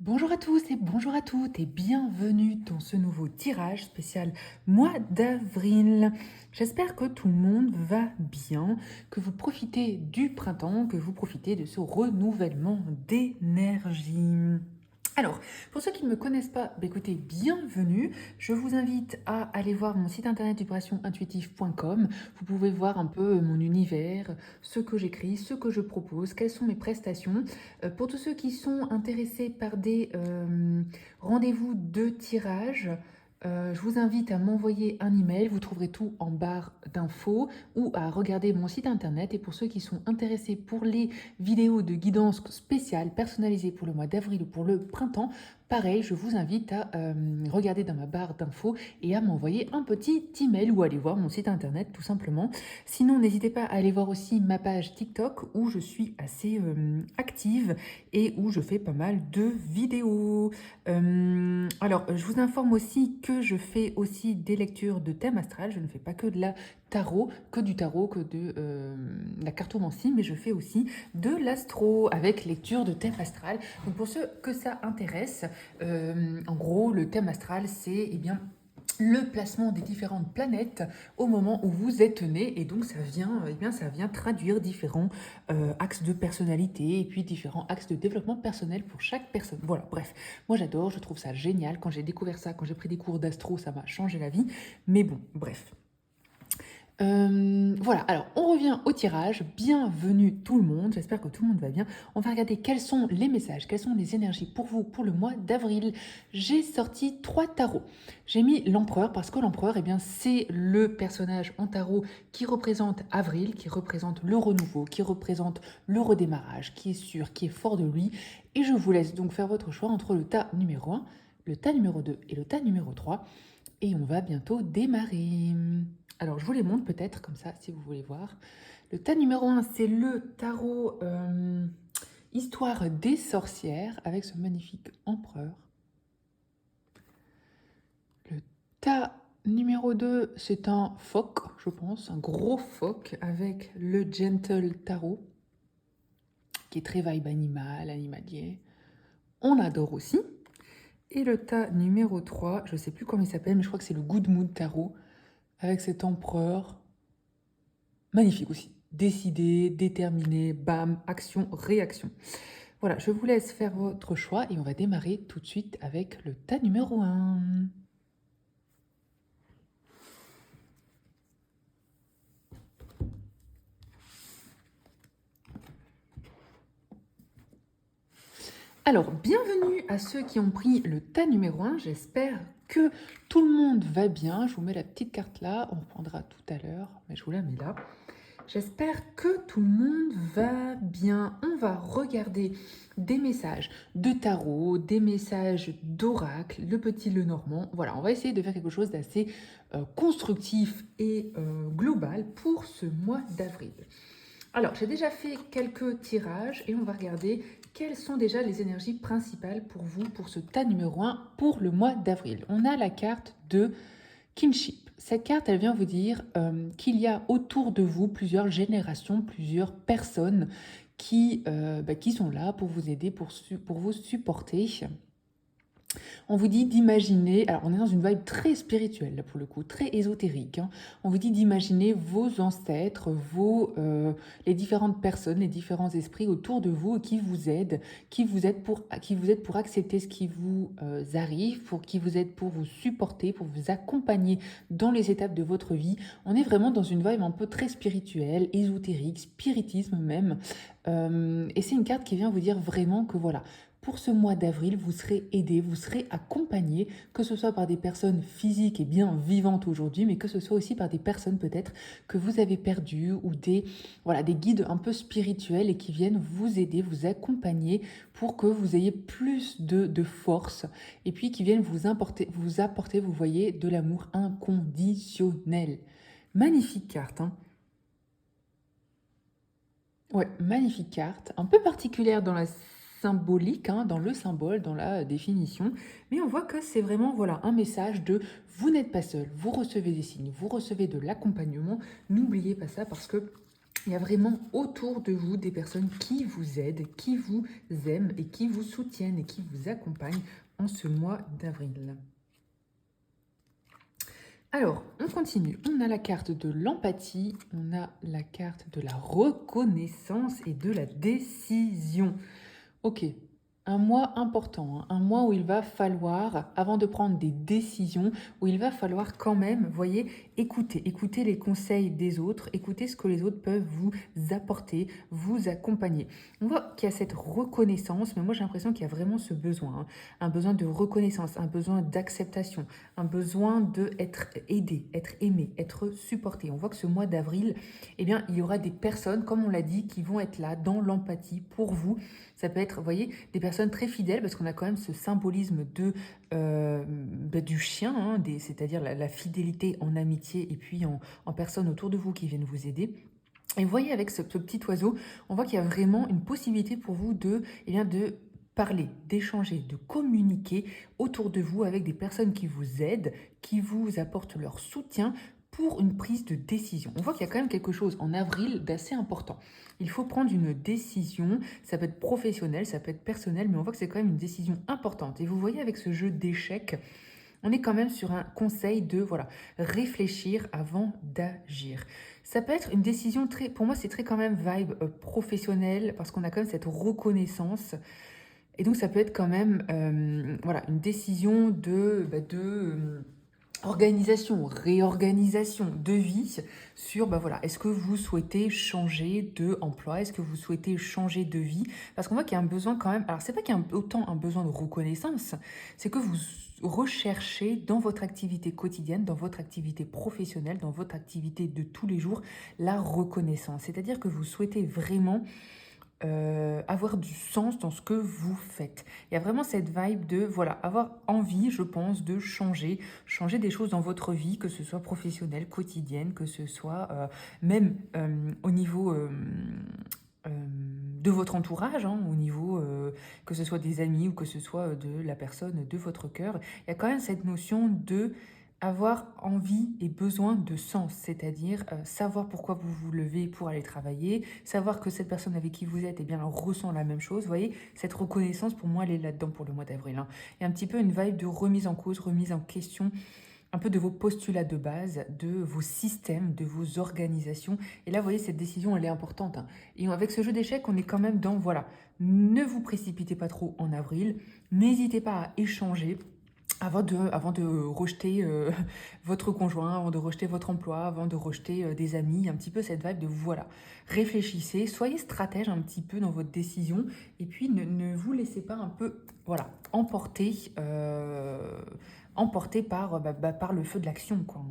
Bonjour à tous et bonjour à toutes et bienvenue dans ce nouveau tirage spécial mois d'avril. J'espère que tout le monde va bien, que vous profitez du printemps, que vous profitez de ce renouvellement d'énergie. Alors, pour ceux qui ne me connaissent pas, écoutez, bienvenue. Je vous invite à aller voir mon site internet vibrationintuitive.com. Vous pouvez voir un peu mon univers, ce que j'écris, ce que je propose, quelles sont mes prestations. Pour tous ceux qui sont intéressés par des rendez-vous de tirage, je vous invite à m'envoyer un email, vous trouverez tout en barre d'infos ou à regarder mon site internet. Et pour ceux qui sont intéressés pour les vidéos de guidance spéciales personnalisées pour le mois d'avril ou pour le printemps, pareil, je vous invite à regarder dans ma barre d'infos et à m'envoyer un petit email ou aller voir mon site internet tout simplement. Sinon, n'hésitez pas à aller voir aussi ma page TikTok où je suis assez active et où je fais pas mal de vidéos. Alors, je vous informe aussi que je fais aussi des lectures de thème astral. Je ne fais pas que de la tarot, que de la cartomancie, mais je fais aussi de l'astro avec lecture de thème astral. Donc pour ceux que ça intéresse, en gros, le thème astral, c'est le placement des différentes planètes au moment où vous êtes né, et donc ça vient traduire différents axes de personnalité et puis différents axes de développement personnel pour chaque personne. Voilà, bref, moi j'adore, je trouve ça génial. Quand j'ai découvert ça, quand j'ai pris des cours d'astro, ça m'a changé la vie. Mais bon, bref. Voilà, alors on revient au tirage. Bienvenue tout le monde, j'espère que tout le monde va bien. On va regarder quels sont les messages, quelles sont les énergies pour vous pour le mois d'avril. J'ai sorti 3 tarots. J'ai mis l'empereur parce que l'empereur, c'est le personnage en tarot qui représente avril, qui représente le renouveau, qui représente le redémarrage, qui est sûr, qui est fort de lui. Et je vous laisse donc faire votre choix entre le tas numéro 1, le tas numéro 2 et le tas numéro 3. Et on va bientôt démarrer. Alors, je vous les montre peut-être comme ça, si vous voulez voir. Le tas numéro 1, c'est le tarot Histoire des sorcières, avec ce magnifique empereur. Le tas numéro 2, c'est un phoque, je pense, un gros phoque, avec le Gentle Tarot, qui est très vibe animal, animalier. On l'adore aussi. Et le tas numéro 3, je ne sais plus comment il s'appelle, mais je crois que c'est le Good Mood Tarot, avec cet empereur. Magnifique aussi. Décidé, déterminé, bam, action, réaction. Voilà, je vous laisse faire votre choix et on va démarrer tout de suite avec le tas numéro 1. Alors, bienvenue à ceux qui ont pris le tas numéro 1. J'espère que tout le monde va bien. Je vous mets la petite carte là. On reprendra tout à l'heure, mais je vous la mets là. J'espère que tout le monde va bien. On va regarder des messages de tarot, des messages d'oracle, le petit Lenormand. Voilà, on va essayer de faire quelque chose d'assez constructif et global pour ce mois d'avril. Alors, j'ai déjà fait quelques tirages et on va regarder quelles sont déjà les énergies principales pour vous, pour ce tas numéro 1, pour le mois d'avril. On a la carte de Kinship. Cette carte, elle vient vous dire qu'il y a autour de vous plusieurs générations, plusieurs personnes qui sont là pour vous aider, pour vous supporter. On vous dit d'imaginer, alors on est dans une vibe très spirituelle là pour le coup, très ésotérique. On vous dit d'imaginer vos ancêtres, les différentes personnes, les différents esprits autour de vous qui vous aident, qui vous aident pour accepter ce qui vous arrive, qui vous aident pour vous supporter, pour vous accompagner dans les étapes de votre vie. On est vraiment dans une vibe un peu très spirituelle, ésotérique, spiritisme même. Et c'est une carte qui vient vous dire vraiment que voilà, pour ce mois d'avril, vous serez aidé, vous serez accompagné, que ce soit par des personnes physiques et bien vivantes aujourd'hui, mais que ce soit aussi par des personnes peut-être que vous avez perdues ou des guides un peu spirituels et qui viennent vous aider, vous accompagner pour que vous ayez plus de force et puis qui viennent vous apporter, vous voyez, de l'amour inconditionnel. Magnifique carte, hein. Ouais, magnifique carte, un peu particulière dans la symbolique, dans le symbole, dans la définition, mais on voit que c'est vraiment voilà, un message de vous n'êtes pas seul, vous recevez des signes, vous recevez de l'accompagnement, n'oubliez pas ça parce que Il y a vraiment autour de vous des personnes qui vous aident, qui vous aiment et qui vous soutiennent et qui vous accompagnent en ce mois d'avril. Alors, on continue. On a la carte de l'empathie, on a la carte de la reconnaissance et de la décision. Ok, un mois important, hein, un mois où il va falloir, avant de prendre des décisions, où il va falloir quand même, voyez, écouter les conseils des autres, écouter ce que les autres peuvent vous apporter, vous accompagner. On voit qu'il y a cette reconnaissance, mais moi j'ai l'impression qu'il y a vraiment ce besoin, hein, un besoin de reconnaissance, un besoin d'acceptation, un besoin d'être aidé, être aimé, être supporté. On voit que ce mois d'avril, eh bien, il y aura des personnes, comme on l'a dit, qui vont être là dans l'empathie pour vous. Ça peut être, vous voyez, des personnes très fidèles, parce qu'on a quand même ce symbolisme du chien, hein, c'est-à-dire la fidélité en amitié et puis en personnes autour de vous qui viennent vous aider. Et vous voyez, avec ce petit oiseau, on voit qu'il y a vraiment une possibilité pour vous de parler, d'échanger, de communiquer autour de vous avec des personnes qui vous aident, qui vous apportent leur soutien pour une prise de décision. On voit qu'il y a quand même quelque chose en avril d'assez important. Il faut prendre une décision, ça peut être professionnel, ça peut être personnel, mais on voit que c'est quand même une décision importante. Et vous voyez avec ce jeu d'échecs, on est quand même sur un conseil de réfléchir avant d'agir. Ça peut être une décision très, pour moi c'est très quand même vibe professionnelle, parce qu'on a quand même cette reconnaissance. Et donc ça peut être quand même une décision de organisation, réorganisation de vie sur, est-ce que vous souhaitez changer d'emploi, est-ce que vous souhaitez changer de vie? Parce qu'on voit qu'il y a un besoin quand même, alors c'est pas qu'il y a autant un besoin de reconnaissance, c'est que vous recherchez dans votre activité quotidienne, dans votre activité professionnelle, dans votre activité de tous les jours, la reconnaissance. C'est-à-dire que vous souhaitez vraiment avoir du sens dans ce que vous faites. Il y a vraiment cette vibe de, avoir envie, je pense, de changer des choses dans votre vie, que ce soit professionnelle, quotidienne, que ce soit même au niveau de votre entourage, hein, au niveau que ce soit des amis ou que ce soit de la personne de votre cœur. Il y a quand même cette notion de avoir envie et besoin de sens, c'est-à-dire savoir pourquoi vous vous levez pour aller travailler, savoir que cette personne avec qui vous êtes, eh bien, elle ressent la même chose. Vous voyez, cette reconnaissance, pour moi, elle est là-dedans pour le mois d'avril. Hein. Il y a un petit peu une vibe de remise en cause, remise en question, un peu de vos postulats de base, de vos systèmes, de vos organisations. Et là, vous voyez, cette décision, elle est importante. Hein. Et avec ce jeu d'échecs, on est quand même dans, ne vous précipitez pas trop en avril, n'hésitez pas à échanger, avant de rejeter votre conjoint, avant de rejeter votre emploi, avant de rejeter des amis, un petit peu cette vibe de réfléchissez, soyez stratège un petit peu dans votre décision et puis ne vous laissez pas un peu, emporter, emporter par le feu de l'action, quoi.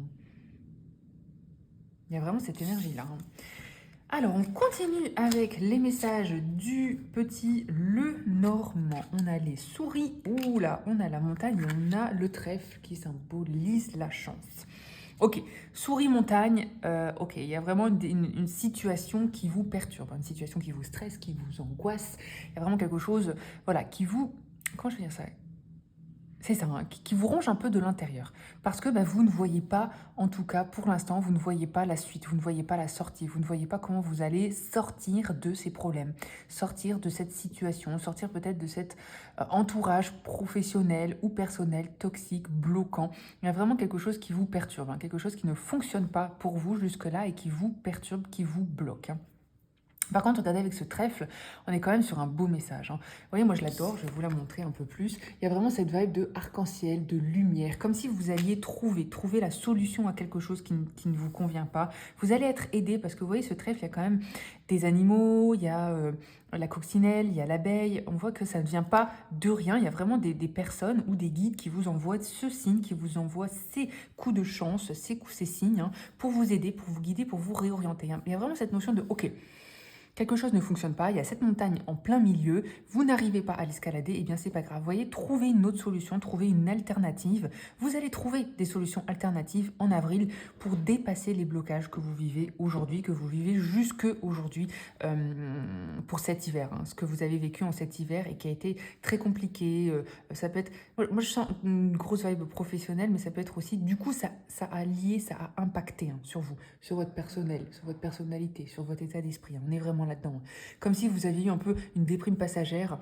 Il y a vraiment cette énergie-là. Hein. Alors, on continue avec les messages du petit Lenormand. On a les souris, oula, on a la montagne, on a le trèfle qui symbolise la chance. Ok, souris, montagne, ok, il y a vraiment une situation qui vous perturbe, une situation qui vous stresse, qui vous angoisse. Il y a vraiment quelque chose, qui vous... Comment je vais dire ça ? C'est ça, hein, qui vous ronge un peu de l'intérieur. Parce que vous ne voyez pas, en tout cas pour l'instant, vous ne voyez pas la suite, vous ne voyez pas la sortie, vous ne voyez pas comment vous allez sortir de ces problèmes, sortir de cette situation, sortir peut-être de cet entourage professionnel ou personnel toxique, bloquant. Il y a vraiment quelque chose qui vous perturbe, hein, quelque chose qui ne fonctionne pas pour vous jusque-là et qui vous perturbe, qui vous bloque. Hein. Par contre, regardez avec ce trèfle, on est quand même sur un beau message. Hein. Vous voyez, moi je l'adore, je vais vous la montrer un peu plus. Il y a vraiment cette vibe de arc-en-ciel, de lumière, comme si vous alliez trouver la solution à quelque chose qui ne vous convient pas. Vous allez être aidé parce que vous voyez, ce trèfle, il y a quand même des animaux, il y a la coccinelle, il y a l'abeille. On voit que ça ne vient pas de rien. Il y a vraiment des personnes ou des guides qui vous envoient ce signe, qui vous envoient ces coups de chance, ces signes, hein, pour vous aider, pour vous guider, pour vous réorienter. Hein. Il y a vraiment cette notion de « ok ». quelque chose ne fonctionne pas, il y a cette montagne en plein milieu, vous n'arrivez pas à l'escalader, et bien c'est pas grave. Vous voyez, trouvez une autre solution, trouvez une alternative. Vous allez trouver des solutions alternatives en avril pour dépasser les blocages que vous vivez aujourd'hui, que vous vivez jusque aujourd'hui pour cet hiver. Hein. Ce que vous avez vécu en cet hiver et qui a été très compliqué. Ça peut être... Moi, je sens une grosse vibe professionnelle, mais ça peut être aussi... Du coup, ça a lié, ça a impacté hein, sur vous, sur votre personnel, sur votre personnalité, sur votre état d'esprit. On est vraiment là-dedans. Comme si vous aviez eu un peu une déprime passagère,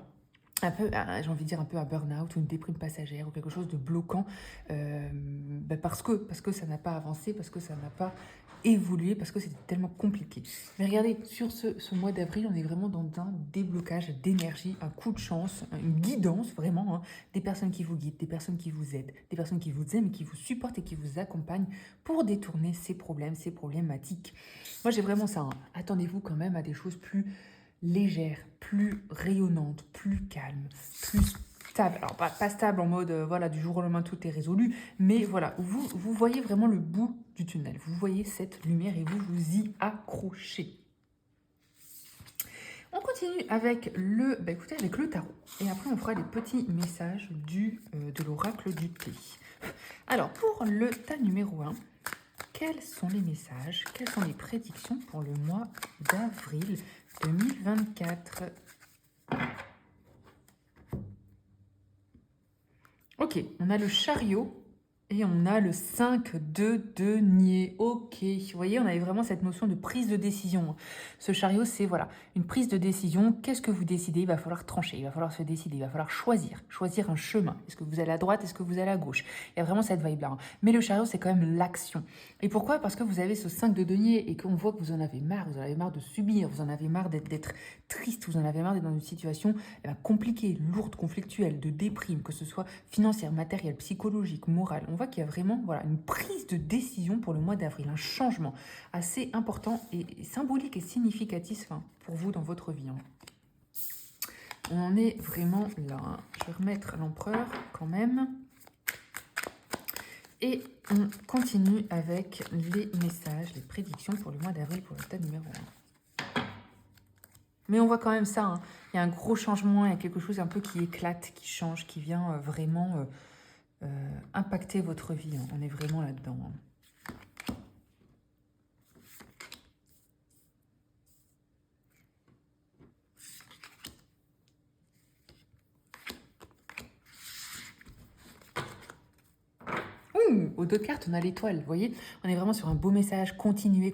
un peu, j'ai envie de dire un peu un burn-out ou une déprime passagère ou quelque chose de bloquant parce que ça n'a pas avancé, parce que ça n'a pas évolué, parce que c'était tellement compliqué. Mais regardez, sur ce mois d'avril, on est vraiment dans un déblocage d'énergie, un coup de chance, une guidance vraiment, hein, des personnes qui vous guident, des personnes qui vous aident, des personnes qui vous aiment, qui vous supportent et qui vous accompagnent pour détourner ces problèmes, ces problématiques. Moi, j'ai vraiment ça. Hein. Attendez-vous quand même à des choses plus légère, plus rayonnante, plus calme, plus stable. Alors, pas stable en mode, voilà, du jour au lendemain, tout est résolu, mais voilà, vous voyez vraiment le bout du tunnel. Vous voyez cette lumière et vous vous y accrochez. On continue avec écoutez, avec le tarot. Et après, on fera les petits messages de l'oracle du thé. Alors, pour le tas numéro 1, quels sont les messages, quelles sont les prédictions pour le mois d'avril 2024. Ok, on a le chariot et on a le 5 de denier. Ok, vous voyez, on avait vraiment cette notion de prise de décision. Ce chariot, c'est voilà, une prise de décision. Qu'est-ce que vous décidez? Il va falloir trancher, il va falloir se décider, il va falloir choisir un chemin. Est-ce que vous allez à droite, est-ce que vous allez à gauche? Il y a vraiment cette vibe-là. Hein. Mais le chariot, c'est quand même l'action. Et pourquoi? Parce que vous avez ce 5 de denier et qu'on voit que vous en avez marre de subir, vous en avez marre d'être triste, vous en avez marre d'être dans une situation compliquée, lourde, conflictuelle, de déprime, que ce soit financière, matérielle, psychologique, morale. On voit qu'il y a vraiment voilà, une prise de décision pour le mois d'avril, un changement assez important et symbolique et significatif pour vous dans votre vie. Hein. On en est vraiment là. Hein. Je vais remettre l'empereur quand même. Et on continue avec les messages, les prédictions pour le mois d'avril pour le tas numéro 1. Mais on voit quand même ça. Hein. Il y a un gros changement, il y a quelque chose un peu qui éclate, qui change, qui vient vraiment... impacter votre vie. Hein. On est vraiment là-dedans. Hein. Aux deux cartes, on a l'étoile, vous voyez. On est vraiment sur un beau message. Continuez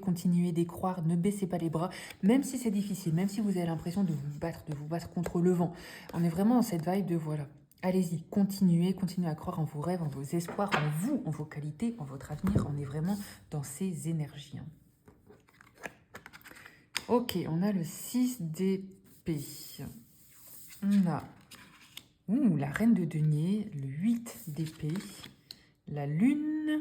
d'y croire. Ne baissez pas les bras. Même si c'est difficile, même si vous avez l'impression de vous battre contre le vent. On est vraiment dans cette vibe de voilà. Allez-y, continuez à croire en vos rêves, en vos espoirs, en vous, en vos qualités, en votre avenir. On est vraiment dans ces énergies. Hein. Ok, on a le 6 d'épée. On a la reine de denier, le 8 d'épée, la lune,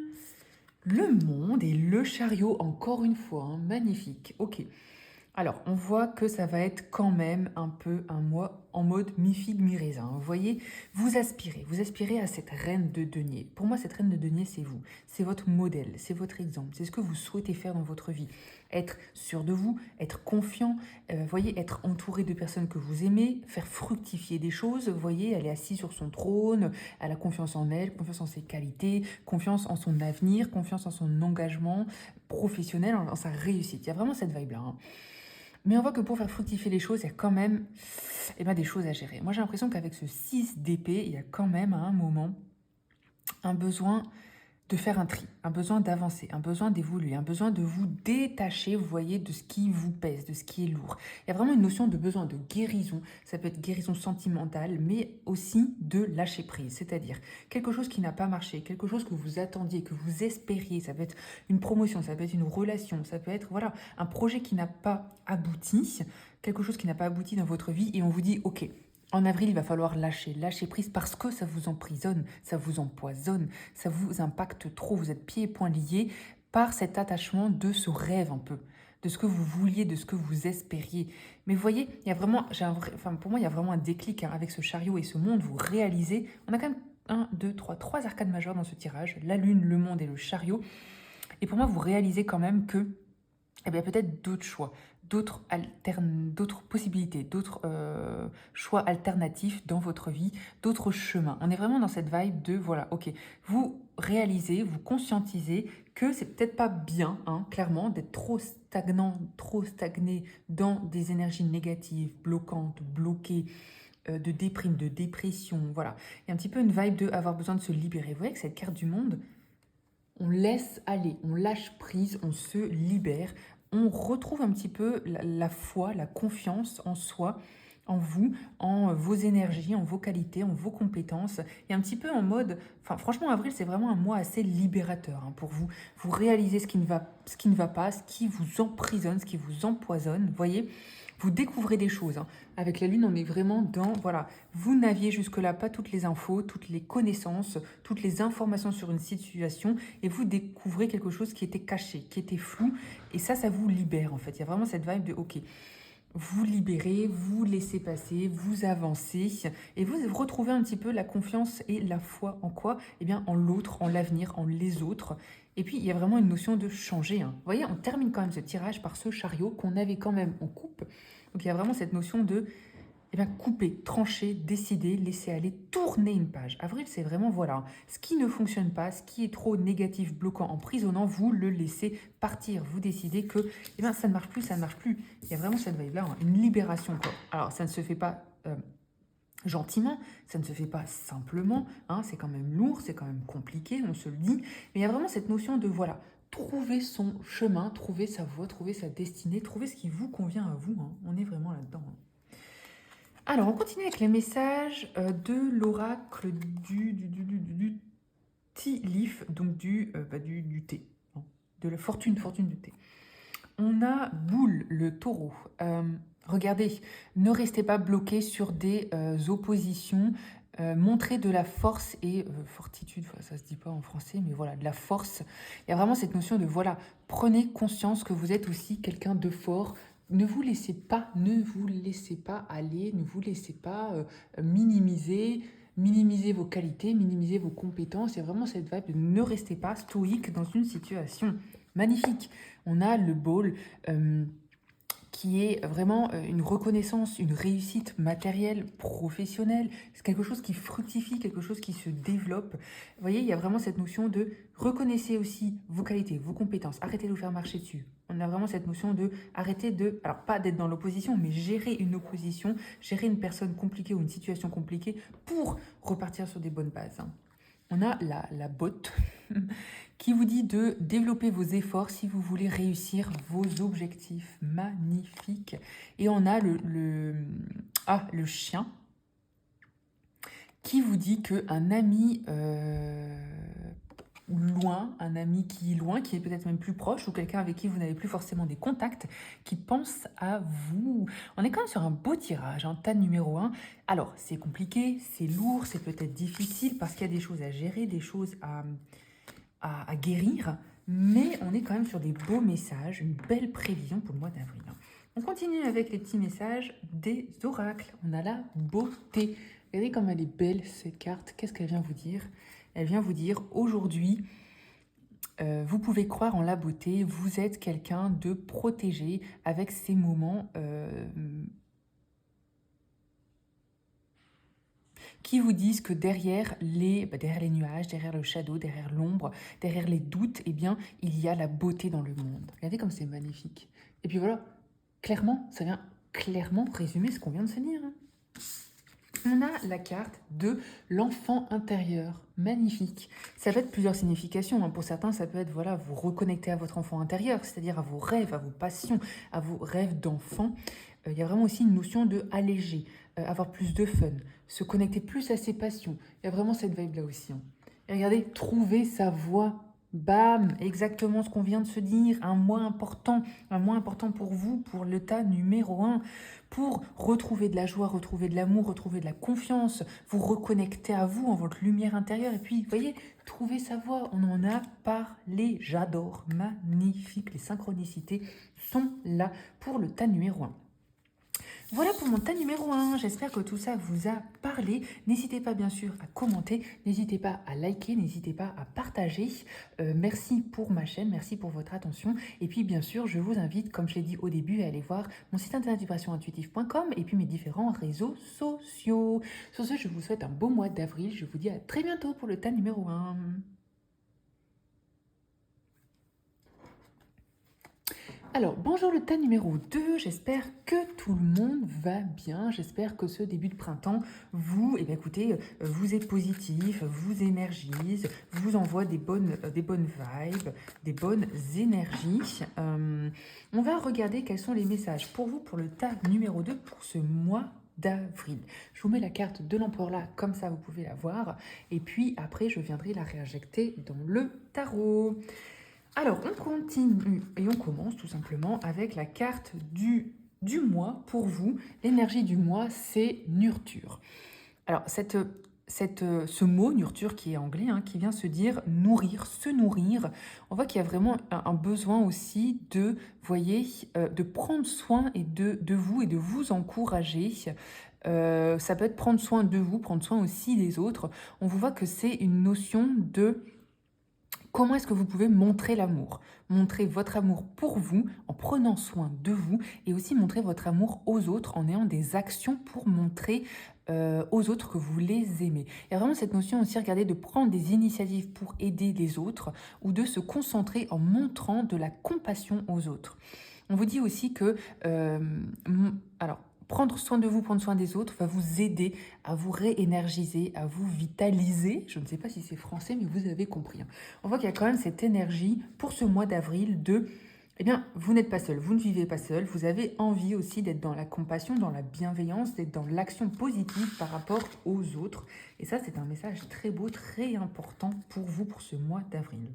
le monde et le chariot, encore une fois. Hein, magnifique. Ok. Alors, on voit que ça va être quand même un peu un mois en mode mi-figue, mi-raisin. Vous voyez, vous aspirez à cette reine de denier. Pour moi, cette reine de denier, c'est vous. C'est votre modèle, c'est votre exemple. C'est ce que vous souhaitez faire dans votre vie. Être sûr de vous, être confiant, voyez, être entouré de personnes que vous aimez, faire fructifier des choses. Vous voyez, elle est assise sur son trône, elle a confiance en elle, confiance en ses qualités, confiance en son avenir, confiance en son engagement professionnel, en sa réussite. Il y a vraiment cette vibe-là. Hein. Mais on voit que pour faire fructifier les choses, il y a quand même des choses à gérer. Moi, j'ai l'impression qu'avec ce 6 d'épée, il y a quand même à un moment un besoin de faire un tri, un besoin d'avancer, un besoin d'évoluer, un besoin de vous détacher, vous voyez, de ce qui vous pèse, de ce qui est lourd. Il y a vraiment une notion de besoin de guérison, ça peut être guérison sentimentale, mais aussi de lâcher prise, c'est-à-dire quelque chose qui n'a pas marché, quelque chose que vous attendiez, que vous espériez, ça peut être une promotion, ça peut être une relation, ça peut être voilà un projet qui n'a pas abouti, quelque chose qui n'a pas abouti dans votre vie et on vous dit ok, en avril, il va falloir lâcher prise parce que ça vous emprisonne, ça vous empoisonne, ça vous impacte trop. Vous êtes pieds et poings liés par cet attachement de ce rêve un peu, de ce que vous vouliez, de ce que vous espériez. Mais vous voyez, il y a vraiment, pour moi, il y a vraiment un déclic hein, avec ce chariot et ce monde. Vous réalisez, on a quand même 3 arcades majeures dans ce tirage, la lune, le monde et le chariot. Et pour moi, vous réalisez quand même que il y a peut-être d'autres choix, d'autres possibilités, d'autres choix alternatifs dans votre vie, d'autres chemins. On est vraiment dans cette vibe de, voilà, ok, vous réalisez, vous conscientisez que c'est peut-être pas bien, hein, clairement, d'être trop stagnant, trop stagné dans des énergies négatives, bloquantes, bloquées, de déprime, de dépression, voilà. Il y a un petit peu une vibe de avoir besoin de se libérer. Vous voyez que cette carte du monde, on laisse aller, on lâche prise, on se libère, on retrouve un petit peu la foi, la confiance en soi, en vous, en vos énergies, en vos qualités, en vos compétences, et un petit peu en mode, enfin franchement avril c'est vraiment un mois assez libérateur hein, pour vous. Vous réalisez ce qui ne va pas, ce qui vous emprisonne, ce qui vous empoisonne, vous voyez. Vous découvrez des choses. Hein. Avec la Lune, on est vraiment dans, voilà, vous n'aviez jusque-là pas toutes les infos, toutes les connaissances, toutes les informations sur une situation, et vous découvrez quelque chose qui était caché, qui était flou, et ça vous libère en fait. Il y a vraiment cette vibe de, ok, vous libérez, vous laissez passer, vous avancez, et vous retrouvez un petit peu la confiance et la foi en quoi? Eh bien, en l'autre, en l'avenir, en les autres. Et puis, il y a vraiment une notion de changer. Hein. Vous voyez, on termine quand même ce tirage par ce chariot qu'on avait quand même en coupe. Donc, il y a vraiment cette notion de eh bien, couper, trancher, décider, laisser aller, tourner une page. Avril, c'est vraiment, voilà, ce qui ne fonctionne pas, ce qui est trop négatif, bloquant, emprisonnant, vous le laissez partir. Vous décidez que eh bien, ça ne marche plus, ça ne marche plus. Il y a vraiment cette vibe-là, hein, une libération. Quoi. Alors, ça ne se fait pas gentiment, ça ne se fait pas simplement, hein, c'est quand même lourd, c'est quand même compliqué, on se le dit, mais il y a vraiment cette notion de, voilà, trouver son chemin, trouver sa voie, trouver sa destinée, trouver ce qui vous convient à vous, hein. On est vraiment là-dedans. Hein. Alors, on continue avec les messages de l'oracle du tea leaf, donc du thé, hein, de la fortune du thé. On a Boule, le taureau. Regardez, ne restez pas bloqué sur des oppositions. Montrez de la force et fortitude, ça se dit pas en français, mais voilà, de la force. Il y a vraiment cette notion de, voilà, prenez conscience que vous êtes aussi quelqu'un de fort. Ne vous laissez pas aller, ne vous laissez pas minimiser vos qualités, minimiser vos compétences. Il y a vraiment cette vibe de ne restez pas stoïque dans une situation magnifique. On a le ball qui est vraiment une reconnaissance, une réussite matérielle, professionnelle. C'est quelque chose qui fructifie, quelque chose qui se développe. Vous voyez, il y a vraiment cette notion de reconnaissez aussi vos qualités, vos compétences. Arrêtez de vous faire marcher dessus. On a vraiment cette notion de arrêter de, alors pas d'être dans l'opposition, mais gérer une opposition, gérer une personne compliquée ou une situation compliquée pour repartir sur des bonnes bases. Hein. On a la botte qui vous dit de développer vos efforts si vous voulez réussir vos objectifs. Magnifique. Et on a le chien qui vous dit qu'un ami un ami qui est loin, qui est peut-être même plus proche, ou quelqu'un avec qui vous n'avez plus forcément des contacts, qui pense à vous. On est quand même sur un beau tirage, hein, tas numéro 1. Alors, c'est compliqué, c'est lourd, c'est peut-être difficile, parce qu'il y a des choses à gérer, des choses à guérir, mais on est quand même sur des beaux messages, une belle prévision pour le mois d'avril. On continue avec les petits messages des oracles. On a la beauté. Regardez comme elle est belle cette carte. Qu'est-ce qu'elle vient vous dire? Elle vient vous dire, aujourd'hui, vous pouvez croire en la beauté, vous êtes quelqu'un de protégé avec ces moments qui vous disent que derrière les nuages, derrière le shadow, derrière l'ombre, derrière les doutes, eh bien, il y a la beauté dans le monde. Regardez comme c'est magnifique. Et puis voilà, clairement, ça vient clairement résumer ce qu'on vient de se dire. Hein. On a la carte de l'enfant intérieur. Magnifique. Ça peut être plusieurs significations. Hein. Pour certains, ça peut être, voilà, vous reconnecter à votre enfant intérieur, c'est-à-dire à vos rêves, à vos passions, à vos rêves d'enfant. Il y a vraiment aussi une notion de alléger, avoir plus de fun, se connecter plus à ses passions. Il y a vraiment cette vibe-là aussi. Hein. Et regardez, trouver sa voie. Bam, exactement ce qu'on vient de se dire, un mois important pour vous, pour le tas numéro 1, pour retrouver de la joie, retrouver de l'amour, retrouver de la confiance, vous reconnecter à vous, en votre lumière intérieure, et puis, vous voyez, trouver sa voie, on en a parlé, j'adore, magnifique, les synchronicités sont là pour le tas numéro 1. Voilà pour mon tas numéro 1. J'espère que tout ça vous a parlé. N'hésitez pas bien sûr à commenter, n'hésitez pas à liker, n'hésitez pas à partager. Merci pour ma chaîne, merci pour votre attention. Et puis bien sûr, je vous invite, comme je l'ai dit au début, à aller voir mon site internet vibrationintuitive.com et puis mes différents réseaux sociaux. Sur ce, je vous souhaite un beau mois d'avril. Je vous dis à très bientôt pour le tas numéro 1. Alors, bonjour le tas numéro 2, j'espère que tout le monde va bien, j'espère que ce début de printemps vous, écoutez, vous êtes positif, vous énergise, vous envoie des bonnes vibes, des bonnes énergies. On va regarder quels sont les messages pour vous, pour le tas numéro 2, pour ce mois d'avril. Je vous mets la carte de l'empereur là, comme ça vous pouvez la voir, et puis après je viendrai la réinjecter dans le tarot. Alors, on continue et on commence tout simplement avec la carte du mois. Pour vous, l'énergie du mois, c'est nurture. Alors, ce mot nurture qui est anglais, qui vient se dire nourrir, se nourrir, on voit qu'il y a vraiment un besoin aussi de, voyez, de prendre soin et de vous et de vous encourager. Ça peut être prendre soin de vous, prendre soin aussi des autres. On vous voit que c'est une notion de... Comment est-ce que vous pouvez montrer l'amour? Montrer votre amour pour vous en prenant soin de vous et aussi montrer votre amour aux autres en ayant des actions pour montrer aux autres que vous les aimez. Il y a vraiment cette notion aussi, regardez, de prendre des initiatives pour aider les autres ou de se concentrer en montrant de la compassion aux autres. On vous dit aussi que... alors, prendre soin de vous, prendre soin des autres va vous aider à vous réénergiser, à vous vitaliser. Je ne sais pas si c'est français, mais vous avez compris. On voit qu'il y a quand même cette énergie pour ce mois d'avril de... Eh bien, vous n'êtes pas seul, vous ne vivez pas seul. Vous avez envie aussi d'être dans la compassion, dans la bienveillance, d'être dans l'action positive par rapport aux autres. Et ça, c'est un message très beau, très important pour vous pour ce mois d'avril.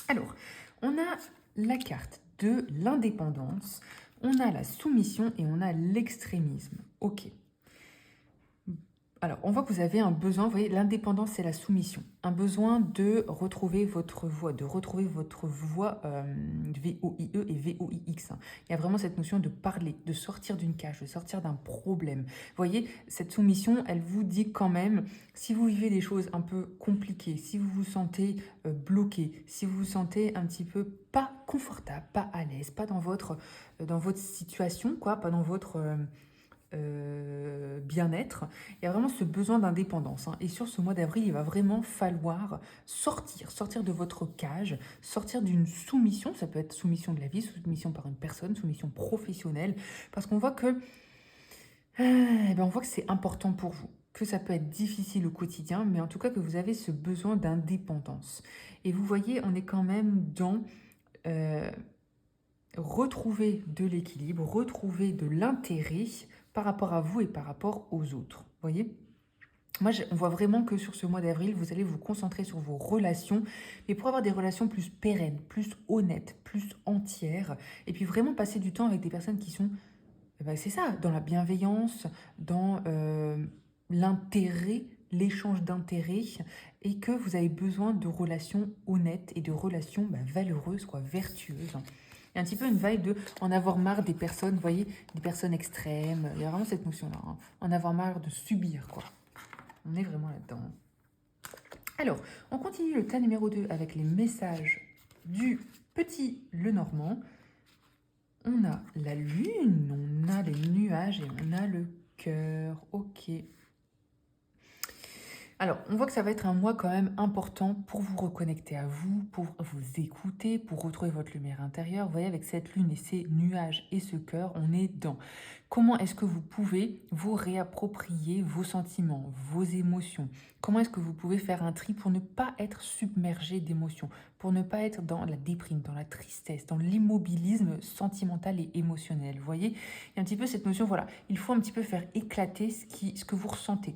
Alors, on a la carte de l'indépendance. On a la soumission et on a l'extrémisme. Ok. Alors, on voit que vous avez un besoin, vous voyez, l'indépendance, c'est la soumission. Un besoin de retrouver votre voix, V-O-I-E et V-O-I-X. Il y a vraiment cette notion de parler, de sortir d'une cage, de sortir d'un problème. Vous voyez, cette soumission, elle vous dit quand même, si vous vivez des choses un peu compliquées, si vous vous sentez bloqué, si vous vous sentez un petit peu pas confortable, pas à l'aise, pas dans votre situation, quoi, pas dans votre... bien-être, il y a vraiment ce besoin d'indépendance. Et sur ce mois d'avril, il va vraiment falloir sortir de votre cage, sortir d'une soumission, ça peut être soumission de la vie, soumission par une personne, soumission professionnelle, parce qu'on voit que, on voit que c'est important pour vous, que ça peut être difficile au quotidien, mais en tout cas que vous avez ce besoin d'indépendance. Et vous voyez, on est quand même dans... retrouver de l'équilibre, retrouver de l'intérêt par rapport à vous et par rapport aux autres. Vous voyez ? Moi, on voit vraiment que sur ce mois d'avril, vous allez vous concentrer sur vos relations, mais pour avoir des relations plus pérennes, plus honnêtes, plus entières, et puis vraiment passer du temps avec des personnes qui sont, c'est ça, dans la bienveillance, dans l'intérêt, l'échange d'intérêts, et que vous avez besoin de relations honnêtes et de relations valeureuses, vertueuses. Il y a un petit peu une vibe de en avoir marre des personnes, vous voyez, des personnes extrêmes. Il y a vraiment cette notion-là, en avoir marre de subir, quoi. On est vraiment là-dedans. Alors, on continue le tas numéro 2 avec les messages du petit Lenormand. On a la lune, on a les nuages et on a le cœur. Ok. Alors, on voit que ça va être un mois quand même important pour vous reconnecter à vous, pour vous écouter, pour retrouver votre lumière intérieure. Vous voyez, avec cette lune et ces nuages et ce cœur, on est dans comment est-ce que vous pouvez vous réapproprier vos sentiments, vos émotions. Comment est-ce que vous pouvez faire un tri pour ne pas être submergé d'émotions, pour ne pas être dans la déprime, dans la tristesse, dans l'immobilisme sentimental et émotionnel. Vous voyez, il y a un petit peu cette notion, voilà, il faut un petit peu faire éclater ce que vous ressentez.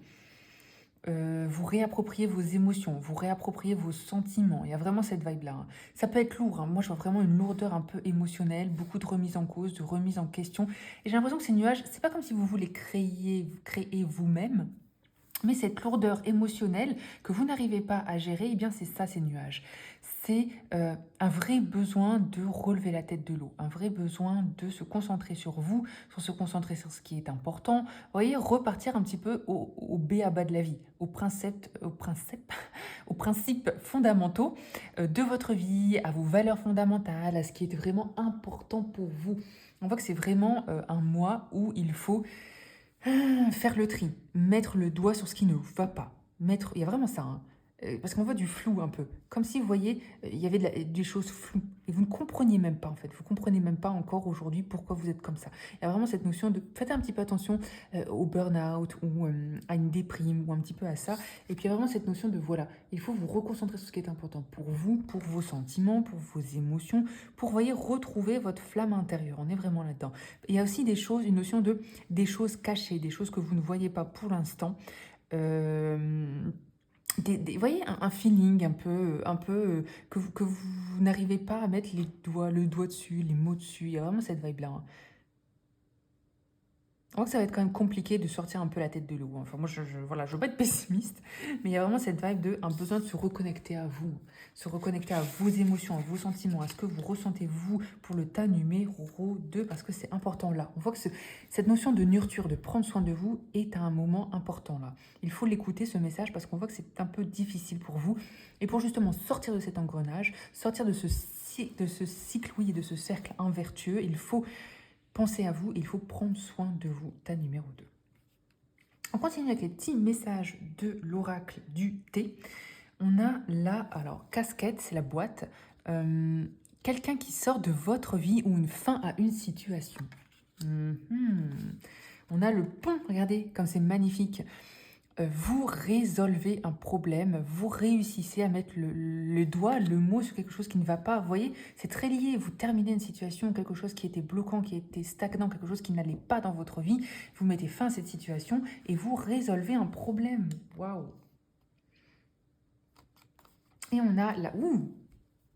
Vous réappropriez vos émotions, vous réappropriez vos sentiments. Il y a vraiment cette vibe-là. Ça peut être lourd. Moi, je vois vraiment une lourdeur un peu émotionnelle, beaucoup de remise en cause, de remise en question. Et j'ai l'impression que ces nuages, c'est pas comme si vous voulez créer vous-même. Mais cette lourdeur émotionnelle que vous n'arrivez pas à gérer, eh bien c'est ça ces nuages. C'est un vrai besoin de relever la tête de l'eau, un vrai besoin de se concentrer sur vous, sur se concentrer sur ce qui est important. Vous voyez, repartir un petit peu au b à bas de la vie, aux principes fondamentaux de votre vie, à vos valeurs fondamentales, à ce qui est vraiment important pour vous. On voit que c'est vraiment un mois où il faut faire le tri, mettre le doigt sur ce qui ne va pas. Il y a vraiment ça, hein. Parce qu'on voit du flou un peu. Comme si, vous voyez, il y avait des choses floues. Et vous ne compreniez même pas, en fait. Vous ne comprenez même pas encore aujourd'hui pourquoi vous êtes comme ça. Il y a vraiment cette notion de... Faites un petit peu attention au burn-out ou à une déprime ou un petit peu à ça. Et puis, il y a vraiment cette notion de, voilà, il faut vous reconcentrer sur ce qui est important pour vous, pour vos sentiments, pour vos émotions, pour, vous voyez, retrouver votre flamme intérieure. On est vraiment là-dedans. Il y a aussi des choses, une notion de des choses cachées, des choses que vous ne voyez pas pour l'instant. Vous voyez, un feeling que vous n'arrivez pas à mettre le doigt dessus, les mots dessus. Il y a vraiment cette vibe-là, hein. Je crois que ça va être quand même compliqué de sortir un peu la tête de l'eau. Enfin, moi, voilà, je veux pas être pessimiste, mais il y a vraiment cette vibe de un besoin de se reconnecter à vous, se reconnecter à vos émotions, à vos sentiments, à ce que vous ressentez vous pour le tas numéro 2, parce que c'est important là. On voit que cette notion de nurture, de prendre soin de vous, est à un moment important là. Il faut l'écouter, ce message, parce qu'on voit que c'est un peu difficile pour vous. Et pour justement sortir de cet engrenage, sortir de ce cycle, oui, de ce cercle invertueux, il faut penser à vous, il faut prendre soin de vous, tas numéro 2. On continue avec les petits messages de l'oracle du thé. On a là, alors, casquette, c'est la boîte. Quelqu'un qui sort de votre vie ou une fin à une situation. On a le pont, regardez, comme c'est magnifique. Vous résolvez un problème, vous réussissez à mettre le doigt, le mot sur quelque chose qui ne va pas. Vous voyez, c'est très lié. Vous terminez une situation, quelque chose qui était bloquant, qui était stagnant, quelque chose qui n'allait pas dans votre vie. Vous mettez fin à cette situation et vous résolvez un problème. Waouh! Et on a là,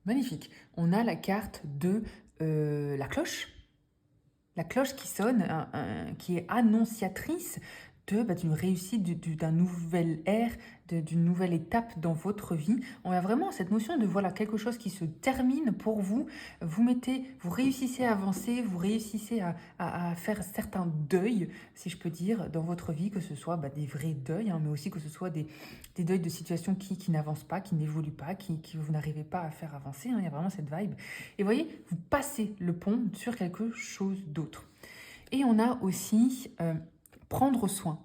magnifique. On a la carte de la cloche. La cloche qui sonne, qui est annonciatrice d'une réussite, d'un nouvel ère, d'une nouvelle étape dans votre vie. On a vraiment cette notion de voilà quelque chose qui se termine pour vous. Vous réussissez à avancer, vous réussissez à faire certains deuils, si je peux dire, dans votre vie, que ce soit des vrais deuils, hein, mais aussi que ce soit des deuils de situations qui n'avancent pas, qui n'évoluent pas, qui vous n'arrivez pas à faire avancer, hein. Il y a vraiment cette vibe. Et vous voyez, vous passez le pont sur quelque chose d'autre. Et on a aussi prendre soin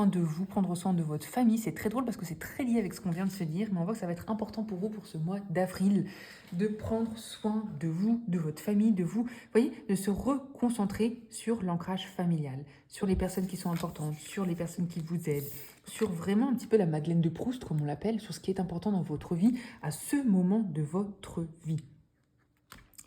de vous, prendre soin de votre famille. C'est très drôle parce que c'est très lié avec ce qu'on vient de se dire, mais on voit que ça va être important pour vous pour ce mois d'avril de prendre soin de vous, de votre famille, de vous. Vous voyez, de se reconcentrer sur l'ancrage familial, sur les personnes qui sont importantes, sur les personnes qui vous aident, sur vraiment un petit peu la Madeleine de Proust, comme on l'appelle, sur ce qui est important dans votre vie à ce moment de votre vie.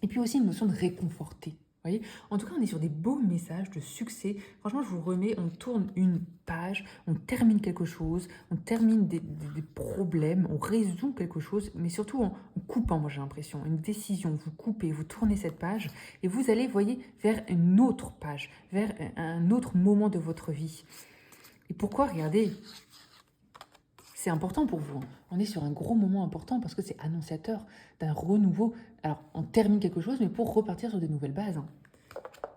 Et puis aussi une notion de réconforter. Voyez, en tout cas, on est sur des beaux messages de succès. Franchement, je vous remets, on tourne une page, on termine quelque chose, on termine des problèmes, on résout quelque chose, mais surtout en coupant, moi j'ai l'impression, une décision. Vous coupez, vous tournez cette page et vous allez, voyez, vers une autre page, vers un autre moment de votre vie. Et pourquoi, regardez, c'est important pour vous, hein. On est sur un gros moment important parce que c'est annonciateur d'un renouveau. Alors, on termine quelque chose, mais pour repartir sur des nouvelles bases, hein.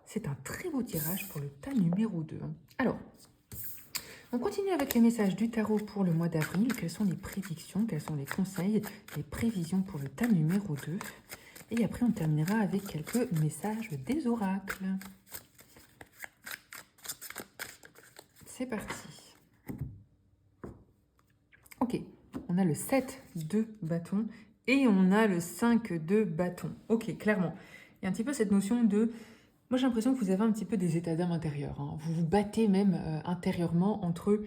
C'est un très beau tirage pour le tas numéro 2. Hein. Alors, on continue avec les messages du tarot pour le mois d'avril. Quelles sont les prédictions, quels sont les conseils, les prévisions pour le tas numéro 2. Et après, on terminera avec quelques messages des oracles. C'est parti. Ok, on a le 7 de bâton et on a le 5 de bâton. Ok, clairement. Il y a un petit peu cette notion de... Moi, j'ai l'impression que vous avez un petit peu des états d'âme intérieurs, hein. Vous vous battez même intérieurement entre...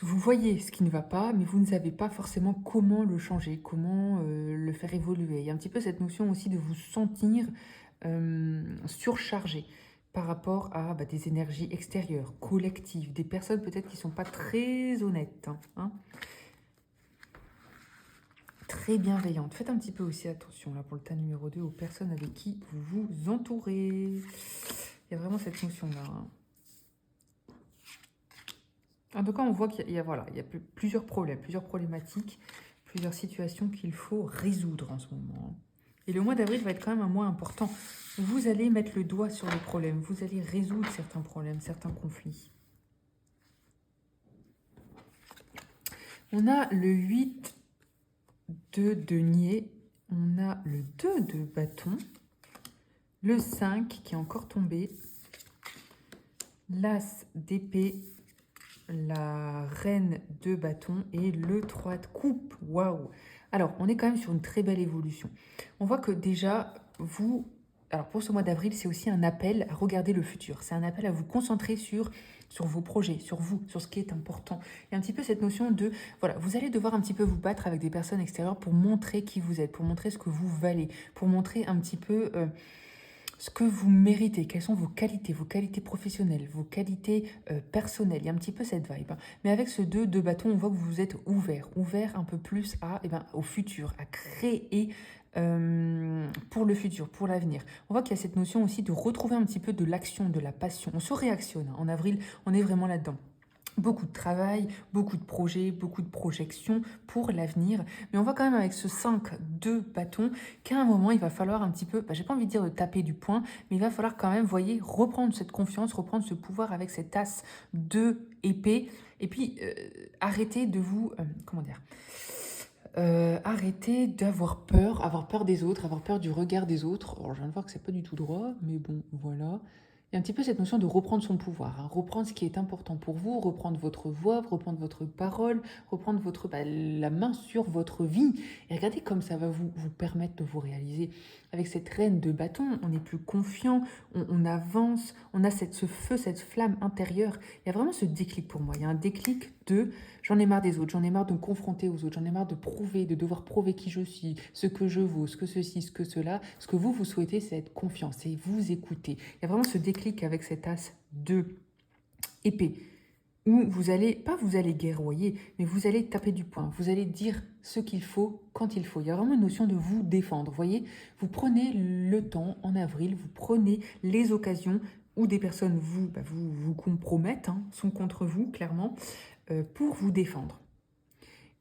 Vous voyez ce qui ne va pas, mais vous ne savez pas forcément comment le changer, comment le faire évoluer. Il y a un petit peu cette notion aussi de vous sentir surchargé par rapport à des énergies extérieures, collectives, des personnes peut-être qui ne sont pas très honnêtes, hein, très bienveillantes. Faites un petit peu aussi attention là pour le tas numéro 2 aux personnes avec qui vous vous entourez. Il y a vraiment cette notion-là, hein. En tout cas, on voit qu'il y a, voilà, il y a plusieurs problèmes, plusieurs problématiques, plusieurs situations qu'il faut résoudre en ce moment. Et le mois d'avril va être quand même un mois important. Vous allez mettre le doigt sur les problèmes, vous allez résoudre certains problèmes, certains conflits. On a le 8 de denier, on a le 2 de bâton, le 5 qui est encore tombé, l'as d'épée, la reine de bâton et le 3 de coupe. Waouh! Alors, on est quand même sur une très belle évolution. On voit que déjà, vous... Alors, pour ce mois d'avril, c'est aussi un appel à regarder le futur. C'est un appel à vous concentrer sur vos projets, sur vous, sur ce qui est important. Il y a un petit peu cette notion de... Voilà, vous allez devoir un petit peu vous battre avec des personnes extérieures pour montrer qui vous êtes, pour montrer ce que vous valez, pour montrer un petit peu... ce que vous méritez, quelles sont vos qualités professionnelles, vos qualités personnelles. Il y a un petit peu cette vibe. Hein. Mais avec ce 2 de bâton, on voit que vous êtes ouvert un peu plus à, au futur, à créer pour le futur, pour l'avenir. On voit qu'il y a cette notion aussi de retrouver un petit peu de l'action, de la passion. On se réactionne. Hein. En avril, on est vraiment là-dedans. Beaucoup de travail, beaucoup de projets, beaucoup de projections pour l'avenir. Mais on voit quand même avec ce 5 de bâton qu'à un moment, il va falloir un petit peu, j'ai pas envie de dire de taper du poing, mais il va falloir quand même, voyez, reprendre cette confiance, reprendre ce pouvoir avec cette as de épée. Et puis, arrêtez de vous, comment dire, arrêtez d'avoir peur des autres, avoir peur du regard des autres. Alors, je viens de voir que c'est pas du tout droit, mais bon, voilà. Il y a un petit peu cette notion de reprendre son pouvoir, hein, reprendre ce qui est important pour vous, reprendre votre voix, reprendre votre parole, reprendre la main sur votre vie. Et regardez comme ça va vous permettre de vous réaliser. Avec cette reine de bâton, on est plus confiant, on avance, on a ce feu, cette flamme intérieure. Il y a vraiment ce déclic pour moi. Il y a un déclic de j'en ai marre des autres, j'en ai marre de me confronter aux autres, j'en ai marre de prouver, de devoir prouver qui je suis, ce que je vaux, ce que ceci, ce que cela. Ce que vous souhaitez, c'est être confiant, c'est vous écouter. Il y a vraiment ce déclic avec cette as de épée où vous allez, pas vous allez guerroyer, mais vous allez taper du poing, vous allez dire ce qu'il faut quand il faut. Il y a vraiment une notion de vous défendre. Vous voyez, vous prenez le temps en avril, vous prenez les occasions où des personnes vous compromettent, hein, sont contre vous, clairement, pour vous défendre.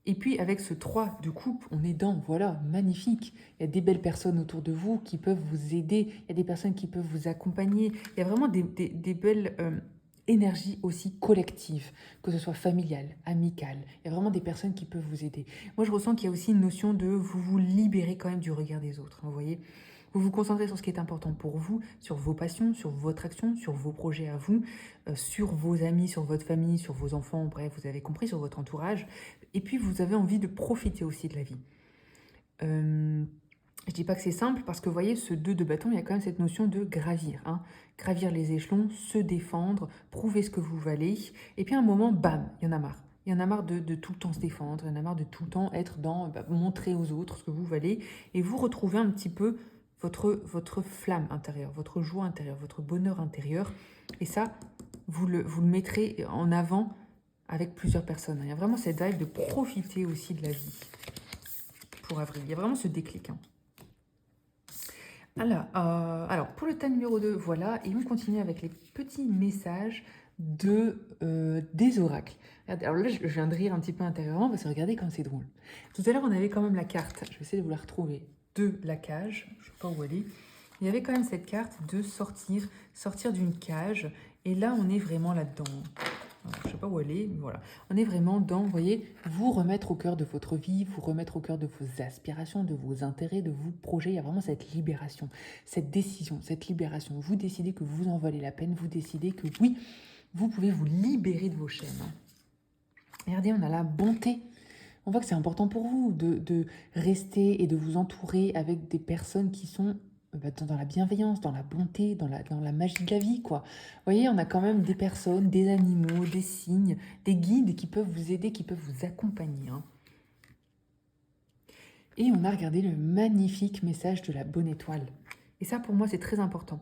Et puis avec ce 3 de coupe, on est dans, voilà, magnifique. Il y a des belles personnes autour de vous qui peuvent vous aider, il y a des personnes qui peuvent vous accompagner. Il y a vraiment des belles énergies aussi collectives, que ce soit familiale, amicale. Il y a vraiment des personnes qui peuvent vous aider. Moi, je ressens qu'il y a aussi une notion de vous libérer quand même du regard des autres, hein, vous voyez. Vous vous concentrez sur ce qui est important pour vous, sur vos passions, sur votre action, sur vos projets à vous, sur vos amis, sur votre famille, sur vos enfants, bref, vous avez compris, sur votre entourage. Et puis, vous avez envie de profiter aussi de la vie. Je dis pas que c'est simple parce que vous voyez, ce 2 de bâton, il y a quand même cette notion de gravir. Hein. Gravir les échelons, se défendre, prouver ce que vous valez. Et puis à un moment, bam, il y en a marre. Il y en a marre de tout le temps se défendre, il y en a marre de tout le temps être dans montrer aux autres ce que vous valez. Et vous retrouvez un petit peu votre flamme intérieure, votre joie intérieure, votre bonheur intérieur. Et ça, vous le mettrez en avant avec plusieurs personnes. Il y a vraiment cette vibe de profiter aussi de la vie pour avril. Il y a vraiment ce déclic. Hein. Alors, pour le tas numéro 2, voilà. Et on continue avec les petits messages des oracles. Alors là, je viens de rire un petit peu intérieurement parce que regardez comme c'est drôle. Tout à l'heure, on avait quand même la carte. Je vais essayer de vous la retrouver. De la cage. Je ne sais pas où elle est. Il y avait quand même cette carte de sortir d'une cage. Et là, on est vraiment là-dedans. Alors, je ne sais pas où elle est, mais voilà. On est vraiment dans, vous voyez, vous remettre au cœur de votre vie, vous remettre au cœur de vos aspirations, de vos intérêts, de vos projets. Il y a vraiment cette libération, cette décision, cette libération. Vous décidez que vous en valez la peine, vous décidez que oui, vous pouvez vous libérer de vos chaînes. Regardez, on a la bonté. On voit que c'est important pour vous de rester et de vous entourer avec des personnes qui sont dans la bienveillance, dans la bonté, dans la magie de la vie, quoi. Vous voyez, on a quand même des personnes, des animaux, des signes, des guides qui peuvent vous aider, qui peuvent vous accompagner. Hein. Et on a regardé le magnifique message de la bonne étoile. Et ça, pour moi, c'est très important.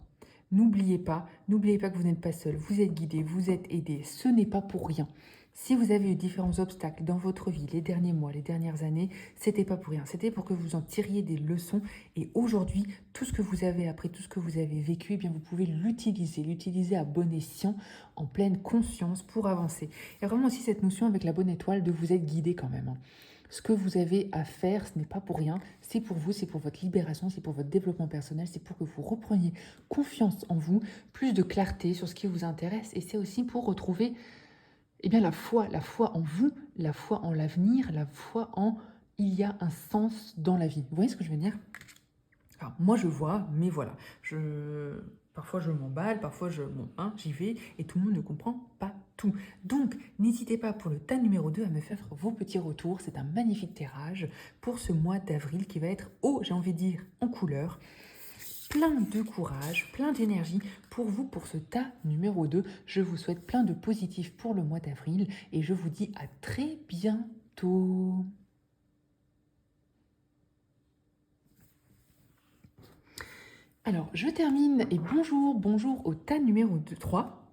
N'oubliez pas que vous n'êtes pas seul, vous êtes guidé, vous êtes aidé. Ce n'est pas pour rien. Si vous avez eu différents obstacles dans votre vie, les derniers mois, les dernières années, c'était pas pour rien. C'était pour que vous en tiriez des leçons. Et aujourd'hui, tout ce que vous avez appris, tout ce que vous avez vécu, eh bien, vous pouvez l'utiliser à bon escient, en pleine conscience pour avancer. Il y a vraiment aussi cette notion avec la bonne étoile de vous être guidé quand même, hein. Ce que vous avez à faire, ce n'est pas pour rien, c'est pour vous, c'est pour votre libération, c'est pour votre développement personnel, c'est pour que vous repreniez confiance en vous, plus de clarté sur ce qui vous intéresse, et c'est aussi pour retrouver eh bien, la foi en vous, la foi en l'avenir, la foi en il y a un sens dans la vie. Vous voyez ce que je veux dire? Alors, moi, je vois, mais voilà. Parfois, je m'emballe, parfois, j'y vais, et tout le monde ne comprend pas tout. Donc, n'hésitez pas pour le tas numéro 2 à me faire vos petits retours. C'est un magnifique tirage pour ce mois d'avril qui va être, j'ai envie de dire, en couleur. Plein de courage, plein d'énergie pour vous, pour ce tas numéro 2. Je vous souhaite plein de positifs pour le mois d'avril et je vous dis à très bientôt. Alors, je termine et bonjour au tas numéro 3.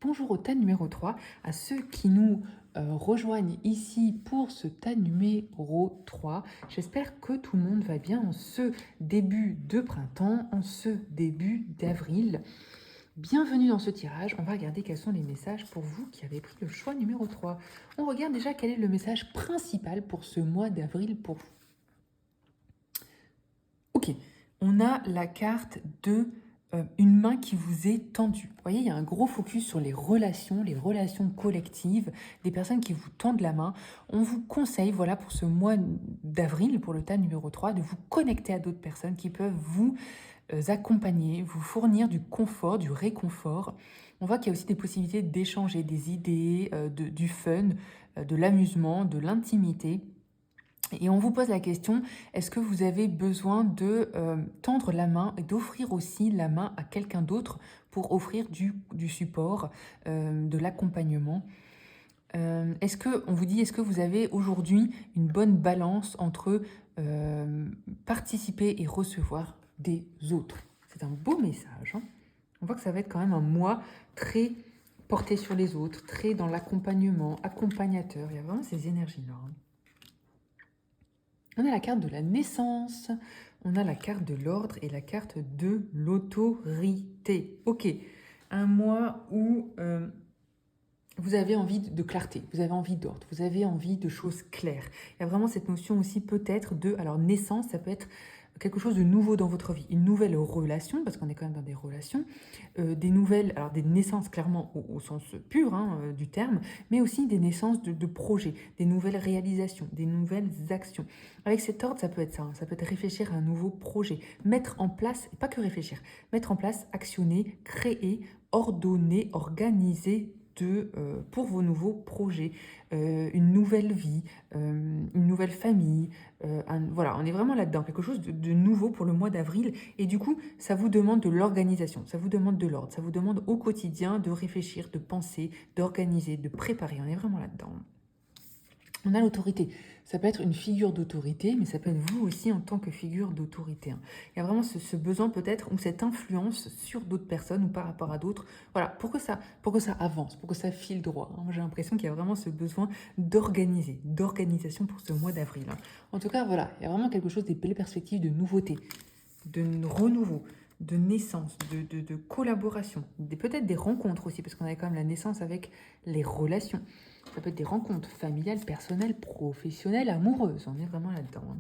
Bonjour au tas numéro 3 à ceux qui nous rejoignent ici pour ce tas numéro 3. J'espère que tout le monde va bien en ce début de printemps, en ce début d'avril. Bienvenue dans ce tirage. On va regarder quels sont les messages pour vous qui avez pris le choix numéro 3. On regarde déjà quel est le message principal pour ce mois d'avril pour vous. Ok, on a la carte de une main qui vous est tendue. Vous voyez, il y a un gros focus sur les relations collectives, des personnes qui vous tendent la main. On vous conseille, voilà, pour ce mois d'avril, pour le tas numéro 3, de vous connecter à d'autres personnes qui peuvent vous accompagner, vous fournir du confort, du réconfort. On voit qu'il y a aussi des possibilités d'échanger des idées, du fun, de l'amusement, de l'intimité. Et on vous pose la question, est-ce que vous avez besoin de tendre la main et d'offrir aussi la main à quelqu'un d'autre pour offrir du support, de l'accompagnement? On vous dit, est-ce que vous avez aujourd'hui une bonne balance entre participer et recevoir des autres? C'est un beau message, hein. On voit que ça va être quand même un mois très porté sur les autres, très dans l'accompagnement, accompagnateur. Il y a vraiment ces énergies-là, hein. On a la carte de la naissance, on a la carte de l'ordre et la carte de l'autorité. Ok, un mois où vous avez envie de clarté, vous avez envie d'ordre, vous avez envie de choses claires. Il y a vraiment cette notion aussi peut-être alors naissance, ça peut être quelque chose de nouveau dans votre vie, une nouvelle relation, parce qu'on est quand même dans des relations, des naissances clairement au sens pur, hein, du terme, mais aussi des naissances de projets, des nouvelles réalisations, des nouvelles actions. Avec cet ordre, ça peut être ça, hein, ça peut être réfléchir à un nouveau projet, mettre en place, et pas que réfléchir, mettre en place, actionner, créer, ordonner, organiser, pour vos nouveaux projets, une nouvelle vie, une nouvelle famille. Voilà, on est vraiment là-dedans, quelque chose de nouveau pour le mois d'avril. Et du coup, ça vous demande de l'organisation, ça vous demande de l'ordre, ça vous demande au quotidien de réfléchir, de penser, d'organiser, de préparer. On est vraiment là-dedans. On a l'autorité. Ça peut être une figure d'autorité, mais ça peut être vous aussi en tant que figure d'autorité, hein. Il y a vraiment ce besoin peut-être, ou cette influence sur d'autres personnes ou par rapport à d'autres. Voilà, pour que ça avance, pour que ça file droit, hein. Moi, j'ai l'impression qu'il y a vraiment ce besoin d'organisation pour ce mois d'avril, hein. En tout cas, voilà, il y a vraiment quelque chose, des belles perspectives de nouveauté, de renouveau, de naissance, de collaboration, peut-être des rencontres aussi, parce qu'on a quand même la naissance avec les relations. Ça peut être des rencontres familiales, personnelles, professionnelles, amoureuses. On est vraiment là-dedans, hein.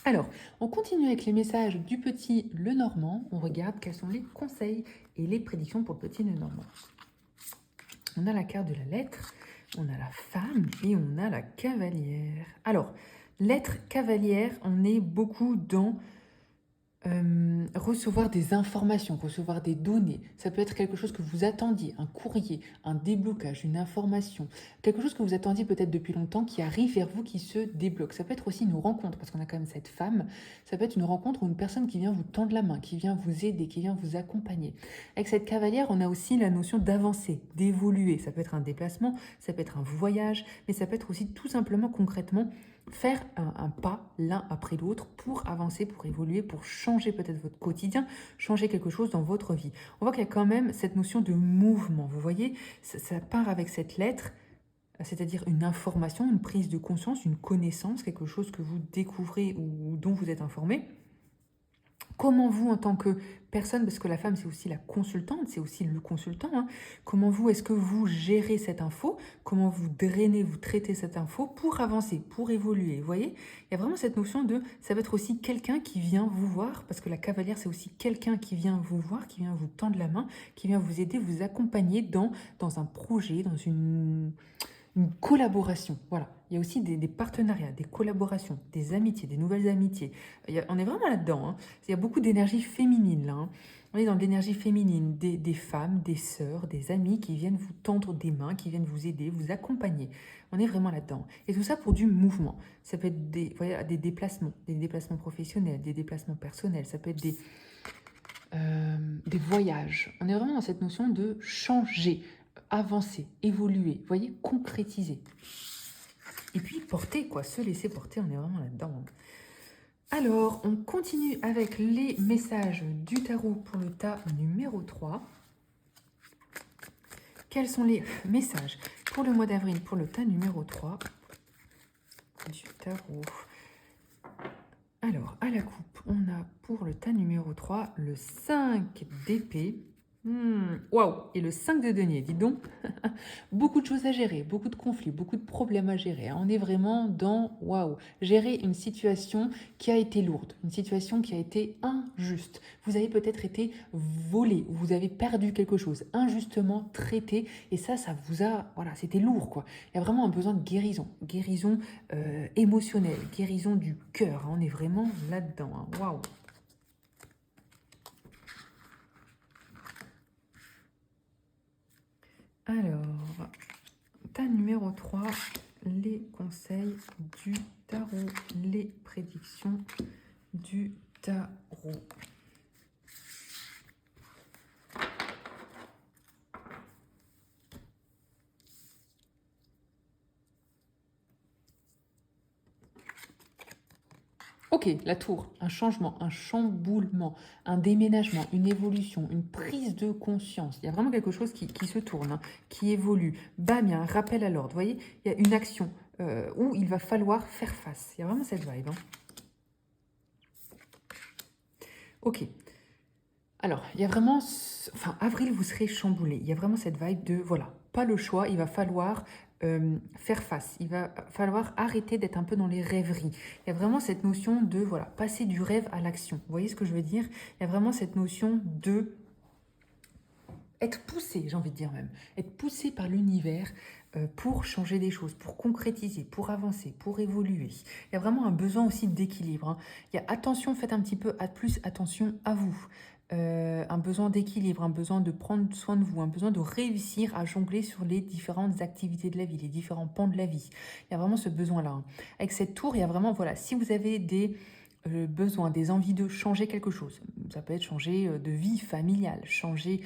Alors, on continue avec les messages du petit Lenormand. On regarde quels sont les conseils et les prédictions pour le petit Lenormand. On a la carte de la lettre, on a la femme et on a la cavalière. Alors, lettre cavalière, on est beaucoup dans recevoir des informations, recevoir des données. Ça peut être quelque chose que vous attendiez, un courrier, un déblocage, une information, quelque chose que vous attendiez peut-être depuis longtemps qui arrive vers vous, qui se débloque. Ça peut être aussi une rencontre, parce qu'on a quand même cette femme. Ça peut être une rencontre ou une personne qui vient vous tendre la main, qui vient vous aider, qui vient vous accompagner. Avec cette cavalière, on a aussi la notion d'avancer, d'évoluer. Ça peut être un déplacement, ça peut être un voyage, mais ça peut être aussi tout simplement concrètement faire un pas l'un après l'autre pour avancer, pour évoluer, pour changer peut-être votre quotidien, changer quelque chose dans votre vie. On voit qu'il y a quand même cette notion de mouvement. Vous voyez, ça part avec cette lettre, c'est-à-dire une information, une prise de conscience, une connaissance, quelque chose que vous découvrez ou dont vous êtes informé. Comment vous, en tant que personne, parce que la femme, c'est aussi la consultante, c'est aussi le consultant, hein, comment vous, est-ce que vous gérez cette info? Comment vous drainez, vous traitez cette info pour avancer, pour évoluer? Vous voyez, il y a vraiment cette notion de, ça va être aussi quelqu'un qui vient vous voir, parce que la cavalière, c'est aussi quelqu'un qui vient vous voir, qui vient vous tendre la main, qui vient vous aider, vous accompagner dans un projet, dans une collaboration. Voilà. Il y a aussi des partenariats, des collaborations, des amitiés, des nouvelles amitiés. On est vraiment là-dedans. Hein. Il y a beaucoup d'énergie féminine là. Hein. On est dans l'énergie féminine des femmes, des sœurs, des amis qui viennent vous tendre des mains, qui viennent vous aider, vous accompagner. On est vraiment là-dedans. Et tout ça pour du mouvement. Ça peut être des déplacements professionnels, des déplacements personnels. Ça peut être des voyages. On est vraiment dans cette notion de changer, avancer, évoluer, vous voyez, concrétiser. Et puis porter, quoi, se laisser porter, on est vraiment là-dedans. Alors, on continue avec les messages du tarot pour le tas numéro 3. Quels sont les messages pour le mois d'avril pour le tas numéro 3 du tarot? Alors, à la coupe, on a pour le tas numéro 3 le 5 d'épée. Waouh! Et le 5 de denier, dis donc. Beaucoup de choses à gérer, beaucoup de conflits, beaucoup de problèmes à gérer. Hein. On est vraiment dans, waouh, gérer une situation qui a été lourde, une situation qui a été injuste. Vous avez peut-être été volé, ou vous avez perdu quelque chose, injustement traité, et ça vous a, voilà, c'était lourd, quoi. Il y a vraiment un besoin de guérison émotionnelle, guérison du cœur. Hein. On est vraiment là-dedans. Hein. Waouh! Alors, tas numéro 3, les conseils du tarot, les prédictions du tarot. Ok, la tour, un changement, un chamboulement, un déménagement, une évolution, une prise de conscience. Il y a vraiment quelque chose qui se tourne, hein, qui évolue. Bam, il y a un rappel à l'ordre. Vous voyez, il y a une action où il va falloir faire face. Il y a vraiment cette vibe. Hein. Ok. Alors, il y a vraiment... Enfin, avril, vous serez chamboulé. Il y a vraiment cette vibe de, voilà, pas le choix, il va falloir faire face. Il va falloir arrêter d'être un peu dans les rêveries. Il y a vraiment cette notion de, voilà, passer du rêve à l'action. Vous voyez ce que je veux dire? Il y a vraiment cette notion de être poussé, j'ai envie de dire même. Être poussé par l'univers pour changer des choses, pour concrétiser, pour avancer, pour évoluer. Il y a vraiment un besoin aussi d'équilibre. Hein. Il y a attention, faites un petit peu plus attention à vous. Un besoin d'équilibre, un besoin de prendre soin de vous, un besoin de réussir à jongler sur les différentes activités de la vie, les différents pans de la vie. Il y a vraiment ce besoin-là. Hein. Avec cette tour, il y a vraiment, voilà, si vous avez des besoins, des envies de changer quelque chose, ça peut être changer de vie familiale, changer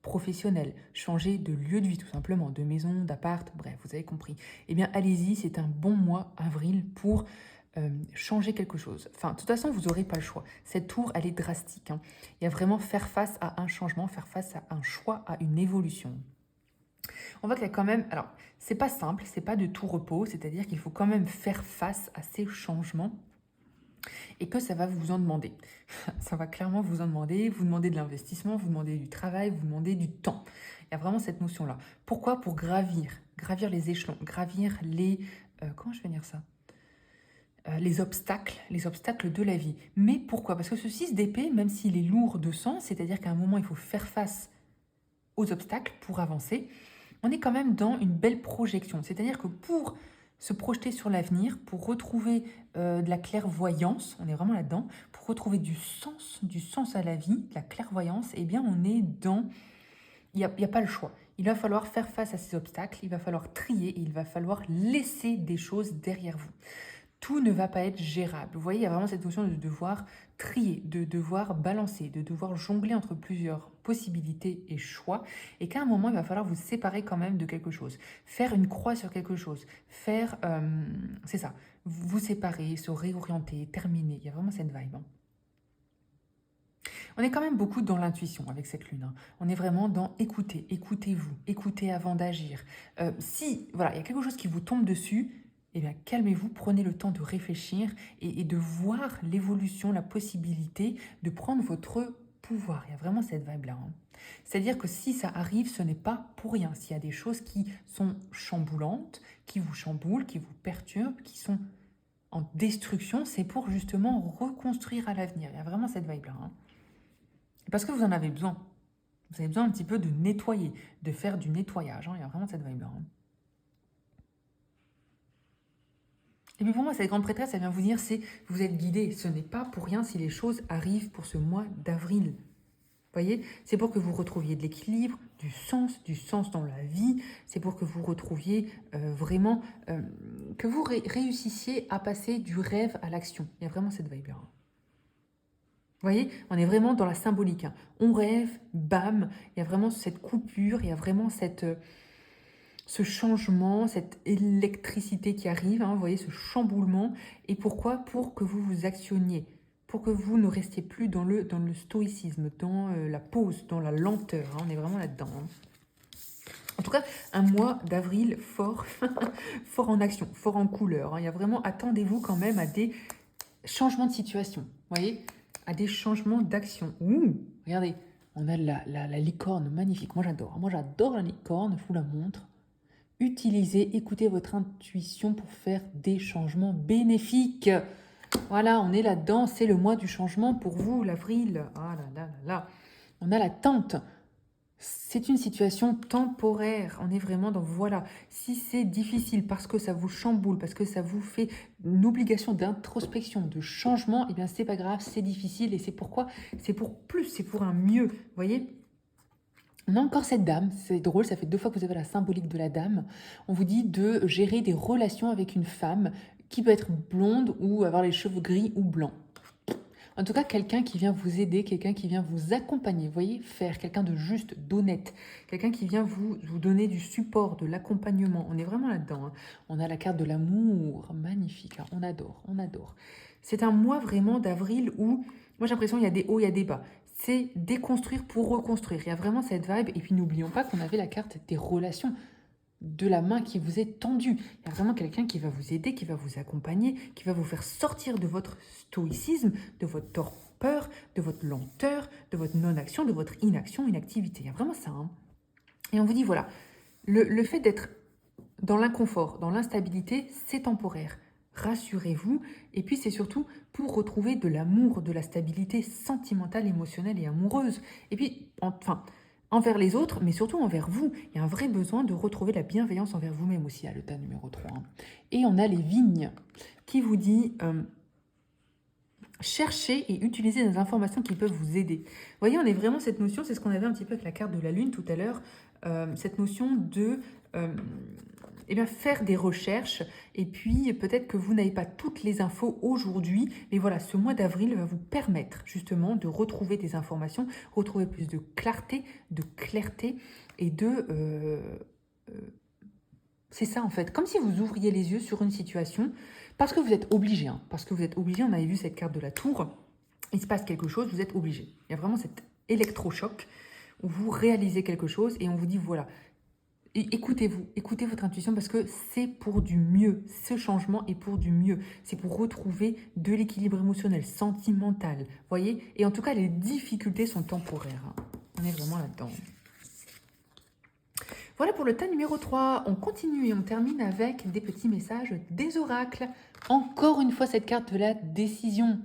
professionnel, changer de lieu de vie tout simplement, de maison, d'appart, bref, vous avez compris. Eh bien, allez-y, c'est un bon mois, avril, pour changer quelque chose. Enfin, de toute façon, vous n'aurez pas le choix. Cette tour, elle est drastique. Hein. Il y a vraiment faire face à un changement, faire face à un choix, à une évolution. On voit qu'il y a quand même... Alors, c'est pas simple, c'est pas de tout repos, c'est-à-dire qu'il faut quand même faire face à ces changements et que ça va vous en demander. Ça va clairement vous en demander, vous demander de l'investissement, vous demander du travail, vous demander du temps. Il y a vraiment cette notion-là. Pourquoi? Pour gravir les échelons, gravir les... comment je vais dire ça? Les obstacles de la vie. Mais pourquoi? Parce que ce 6 d'épée, même s'il est lourd de sens, c'est-à-dire qu'à un moment, il faut faire face aux obstacles pour avancer, on est quand même dans une belle projection. C'est-à-dire que pour se projeter sur l'avenir, pour retrouver de la clairvoyance, on est vraiment là-dedans, pour retrouver du sens à la vie, de la clairvoyance, eh bien, on est dans... Il n'y a pas le choix. Il va falloir faire face à ces obstacles, il va falloir trier, et il va falloir laisser des choses derrière vous. Tout ne va pas être gérable. Vous voyez, il y a vraiment cette notion de devoir trier, de devoir balancer, de devoir jongler entre plusieurs possibilités et choix, et qu'à un moment, il va falloir vous séparer quand même de quelque chose, faire une croix sur quelque chose, faire, c'est ça, vous séparer, se réorienter, terminer. Il y a vraiment cette vibe. Hein. On est quand même beaucoup dans l'intuition avec cette lune, hein. On est vraiment dans écoutez, écoutez-vous, écoutez avant d'agir. Si voilà, il y a quelque chose qui vous tombe dessus, eh bien calmez-vous, prenez le temps de réfléchir et de voir l'évolution, la possibilité de prendre votre pouvoir. Il y a vraiment cette vibe-là, hein. C'est-à-dire que si ça arrive, ce n'est pas pour rien. S'il y a des choses qui sont chamboulantes, qui vous chamboulent, qui vous perturbent, qui sont en destruction, c'est pour justement reconstruire à l'avenir. Il y a vraiment cette vibe-là, hein. Parce que vous en avez besoin. Vous avez besoin un petit peu de nettoyer, de faire du nettoyage, hein. Il y a vraiment cette vibe-là, hein. Et puis pour moi, cette grande prêtresse, elle vient vous dire, c'est vous êtes guidé. Ce n'est pas pour rien si les choses arrivent pour ce mois d'avril. Voyez, c'est pour que vous retrouviez de l'équilibre, du sens dans la vie. C'est pour que vous retrouviez vraiment, que vous réussissiez à passer du rêve à l'action. Il y a vraiment cette vibe-là, hein. Vous voyez, on est vraiment dans la symbolique, hein. On rêve, bam, il y a vraiment cette coupure, il y a vraiment ce changement, cette électricité qui arrive, hein, vous voyez, ce chamboulement. Et pourquoi? Pour que vous vous actionniez, pour que vous ne restiez plus dans le stoïcisme, dans la pause, dans la lenteur, hein. On est vraiment là-dedans, hein. En tout cas, un mois d'avril fort, fort en action, fort en couleur, hein. Il y a vraiment, attendez-vous quand même à des changements de situation, vous voyez, à des changements d'action. Ouh, regardez, on a la licorne magnifique. Moi, j'adore la licorne, je vous la montre. Utilisez, écoutez votre intuition pour faire des changements bénéfiques. Voilà, on est là-dedans, c'est le mois du changement pour vous, l'avril. Ah là là là là. On a la tente. C'est une situation temporaire. On est vraiment dans, voilà, si c'est difficile parce que ça vous chamboule, parce que ça vous fait une obligation d'introspection, de changement, eh bien c'est pas grave, c'est difficile et c'est pourquoi? C'est pour plus, c'est pour un mieux, vous voyez? On a encore cette dame, c'est drôle, ça fait 2 fois que vous avez la symbolique de la dame. On vous dit de gérer des relations avec une femme qui peut être blonde ou avoir les cheveux gris ou blancs. En tout cas, quelqu'un qui vient vous aider, quelqu'un qui vient vous accompagner, vous voyez, faire quelqu'un de juste, d'honnête, quelqu'un qui vient vous donner du support, de l'accompagnement. On est vraiment là-dedans, hein. On a la carte de l'amour, magnifique, hein. On adore, on adore. C'est un mois vraiment d'avril où, moi j'ai l'impression qu'il y a des hauts, il y a des bas. C'est déconstruire pour reconstruire. Il y a vraiment cette vibe. Et puis n'oublions pas qu'on avait la carte des relations, de la main qui vous est tendue. Il y a vraiment quelqu'un qui va vous aider, qui va vous accompagner, qui va vous faire sortir de votre stoïcisme, de votre torpeur, de votre lenteur, de votre non-action, de votre inaction, inactivité. Il y a vraiment ça, hein. Et on vous dit, voilà, le fait d'être dans l'inconfort, dans l'instabilité, c'est temporaire. Rassurez-vous. Et puis, c'est surtout pour retrouver de l'amour, de la stabilité sentimentale, émotionnelle et amoureuse. Et puis, enfin, envers les autres, mais surtout envers vous. Il y a un vrai besoin de retrouver la bienveillance envers vous-même aussi, à l'état numéro 3. Et on a les vignes qui vous dit cherchez et utilisez des informations qui peuvent vous aider. Vous voyez, on est vraiment cette notion, c'est ce qu'on avait un petit peu avec la carte de la Lune tout à l'heure, cette notion de eh bien, faire des recherches. Et puis, peut-être que vous n'avez pas toutes les infos aujourd'hui, mais voilà, ce mois d'avril va vous permettre justement de retrouver des informations, retrouver plus de clarté et c'est ça en fait, comme si vous ouvriez les yeux sur une situation, parce que vous êtes obligé, hein, parce que vous êtes obligé, on avait vu cette carte de la tour, il se passe quelque chose, vous êtes obligé. Il y a vraiment cet électrochoc où vous réalisez quelque chose et on vous dit voilà, écoutez-vous, écoutez votre intuition parce que c'est pour du mieux. Ce changement est pour du mieux. C'est pour retrouver de l'équilibre émotionnel, sentimental. Voyez? Et en tout cas, les difficultés sont temporaires, hein. On est vraiment là-dedans. Voilà pour le tas numéro 3. On continue et on termine avec des petits messages des oracles. Encore une fois, cette carte de la décision.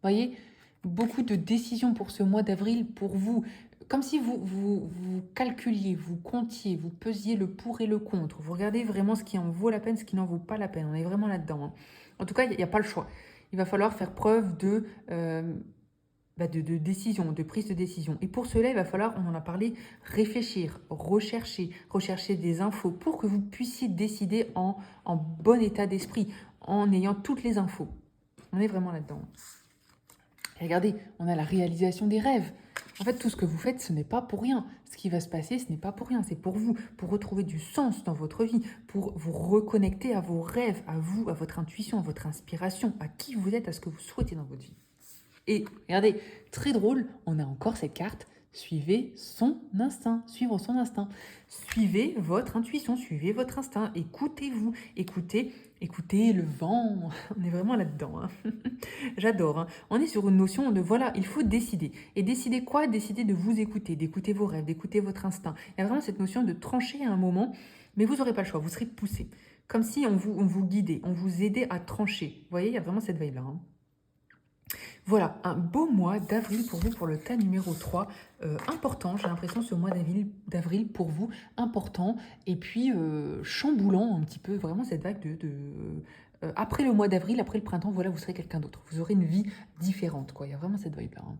Voyez? Beaucoup de décisions pour ce mois d'avril pour vous. Comme si vous calculiez, vous comptiez, vous pesiez le pour et le contre. Vous regardez vraiment ce qui en vaut la peine, ce qui n'en vaut pas la peine. On est vraiment là-dedans, hein. En tout cas, il n'y a pas le choix. Il va falloir faire preuve de décision, de prise de décision. Et pour cela, il va falloir, on en a parlé, réfléchir, rechercher des infos pour que vous puissiez décider en bon état d'esprit, en ayant toutes les infos. On est vraiment là-dedans. Et regardez, on a la réalisation des rêves. En fait, tout ce que vous faites, ce n'est pas pour rien. Ce qui va se passer, ce n'est pas pour rien. C'est pour vous, pour retrouver du sens dans votre vie, pour vous reconnecter à vos rêves, à vous, à votre intuition, à votre inspiration, à qui vous êtes, à ce que vous souhaitez dans votre vie. Et regardez, très drôle, on a encore cette carte. Suivez son instinct, suivre son instinct. Suivez votre intuition, suivez votre instinct. Écoutez-vous, écoutez le vent. On est vraiment là-dedans. Hein. J'adore. Hein. On est sur une notion de voilà, il faut décider. Et décider quoi? Décider de vous écouter, d'écouter vos rêves, d'écouter votre instinct. Il y a vraiment cette notion de trancher à un moment, mais vous n'aurez pas le choix, vous serez poussé. Comme si on vous guidait, on vous aidait à trancher. Vous voyez, il y a vraiment cette veille-là. Hein. Voilà, un beau mois d'avril pour vous, pour le tas numéro 3. Important, j'ai l'impression, ce mois d'avril pour vous, important. Et puis, chamboulant un petit peu, vraiment cette vague après le mois d'avril, après le printemps, voilà, vous serez quelqu'un d'autre. Vous aurez une vie différente, quoi. Il y a vraiment cette vibe-là. Hein.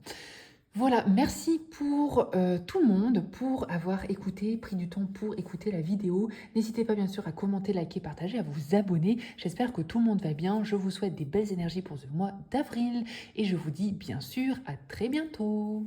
Voilà, merci pour tout le monde, pour avoir écouté, pris du temps pour écouter la vidéo. N'hésitez pas bien sûr à commenter, liker, partager, à vous abonner. J'espère que tout le monde va bien. Je vous souhaite des belles énergies pour ce mois d'avril et je vous dis bien sûr à très bientôt.